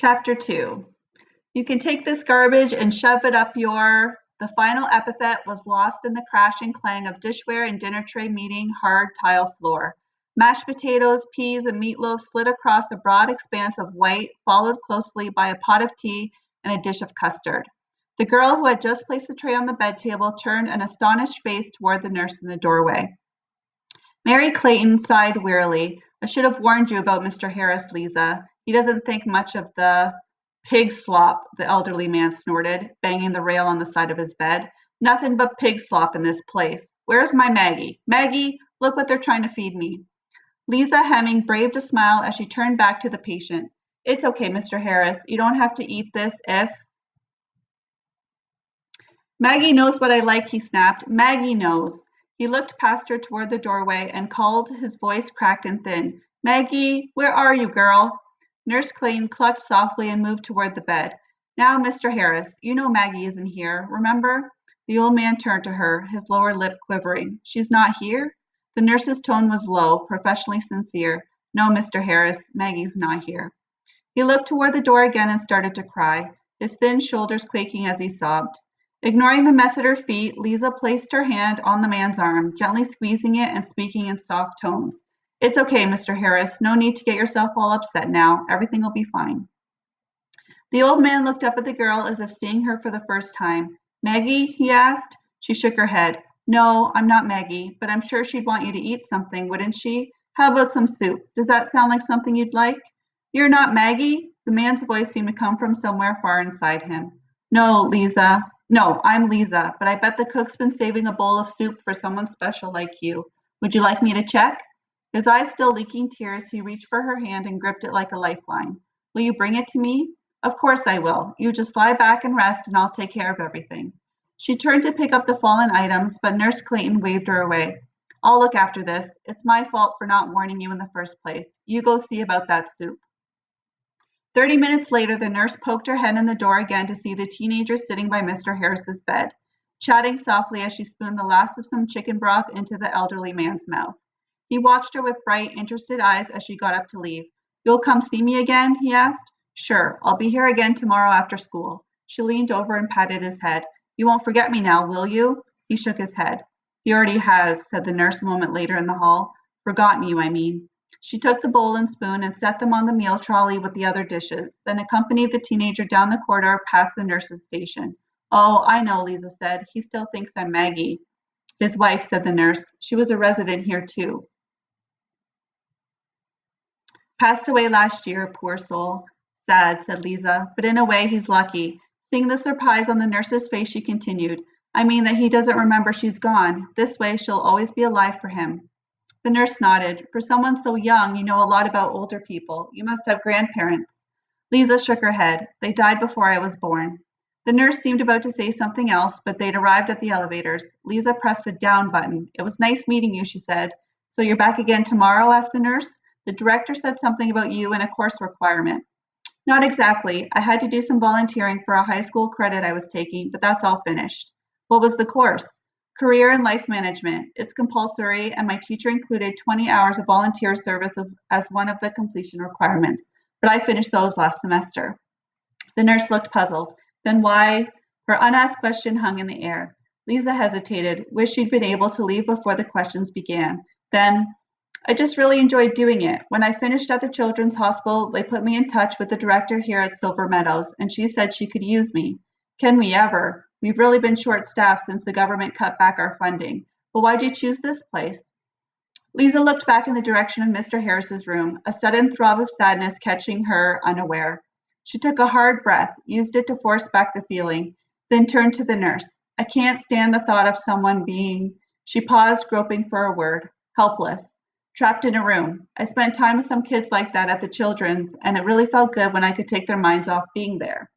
Chapter 2. You can take this garbage and shove it up your. The final epithet was lost in the crash and clang of dishware and dinner tray meeting hard tile floor. Mashed potatoes, peas, and meatloaf slid across the broad expanse of white, followed closely by a pot of tea and a dish of custard. The girl who had just placed the tray on the bed table turned an astonished face toward the nurse in the doorway. Mary Clayton sighed wearily. I should have warned you about Mr. Harris, Lisa. He doesn't think much of the pig slop, the elderly man snorted, banging the rail on the side of his bed. Nothing but pig slop in this place. Where's my Maggie? Maggie, look what they're trying to feed me. Lisa Hemming braved a smile as she turned back to the patient. It's okay, Mr. Harris. You don't have to eat this if... Maggie knows what I like, he snapped. Maggie knows. He looked past her toward the doorway and called, his voice cracked and thin. Maggie, where are you, girl? Nurse Clayton clucked softly and moved toward the bed. Now, Mr. Harris, you know Maggie isn't here, remember? The old man turned to her, his lower lip quivering. She's not here? The nurse's tone was low, professionally sincere. No, Mr. Harris, Maggie's not here. He looked toward the door again and started to cry, his thin shoulders quaking as he sobbed. Ignoring the mess at her feet, Lisa placed her hand on the man's arm, gently squeezing it and speaking in soft tones. It's okay, Mr. Harris. No need to get yourself all upset now. Everything will be fine. The old man looked up at the girl as if seeing her for the first time. Maggie? He asked. She shook her head. No, I'm not Maggie, but I'm sure she'd want you to eat something, wouldn't she? How about some soup? Does that sound like something you'd like? You're not Maggie? The man's voice seemed to come from somewhere far inside him. No, Lisa. No, I'm Lisa, but I bet the cook's been saving a bowl of soup for someone special like you. Would you like me to check? His eyes still leaking tears, he reached for her hand and gripped it like a lifeline. Will you bring it to me? Of course I will. You just lie back and rest, and I'll take care of everything. She turned to pick up the fallen items, but Nurse Clayton waved her away. I'll look after this. It's my fault for not warning you in the first place. You go see about that soup. 30 minutes later, the nurse poked her head in the door again to see the teenager sitting by Mr. Harris's bed, chatting softly as she spooned the last of some chicken broth into the elderly man's mouth. He watched her with bright, interested eyes as she got up to leave. You'll come see me again? He asked. Sure, I'll be here again tomorrow after school. She leaned over and patted his head. You won't forget me now, will you? He shook his head. He already has, said the nurse a moment later in the hall. Forgotten you, I mean. She took the bowl and spoon and set them on the meal trolley with the other dishes, then accompanied the teenager down the corridor past the nurse's station. Oh, I know, Lisa said. He still thinks I'm Maggie. His wife, said the nurse. She was a resident here, too. Passed away last year, poor soul. Sad, said Lisa, but in a way he's lucky. Seeing the surprise on the nurse's face, she continued. I mean that he doesn't remember she's gone. This way she'll always be alive for him. The nurse nodded. For someone so young, you know a lot about older people. You must have grandparents. Lisa shook her head. They died before I was born. The nurse seemed about to say something else, but they'd arrived at the elevators. Lisa pressed the down button. It was nice meeting you, she said. So you're back again tomorrow? Asked the nurse. The director said something about you and a course requirement. Not exactly. I had to do some volunteering for a high school credit I was taking, but that's all finished. What was the course? Career and Life Management. It's compulsory, and my teacher included 20 hours of volunteer service as one of the completion requirements, but I finished those last semester. The nurse looked puzzled. Then why? Her unasked question hung in the air. Lisa hesitated, wished she'd been able to leave before the questions began. Then, I just really enjoyed doing it. When I finished at the Children's Hospital, they put me in touch with the director here at Silver Meadows, and she said she could use me. Can we ever? We've really been short-staffed since the government cut back our funding. But why'd you choose this place? Lisa looked back in the direction of Mr. Harris's room, a sudden throb of sadness catching her unaware. She took a hard breath, used it to force back the feeling, then turned to the nurse. I can't stand the thought of someone being... She paused, groping for a word. Helpless. Trapped in a room. I spent time with some kids like that at the Children's, and it really felt good when I could take their minds off being there.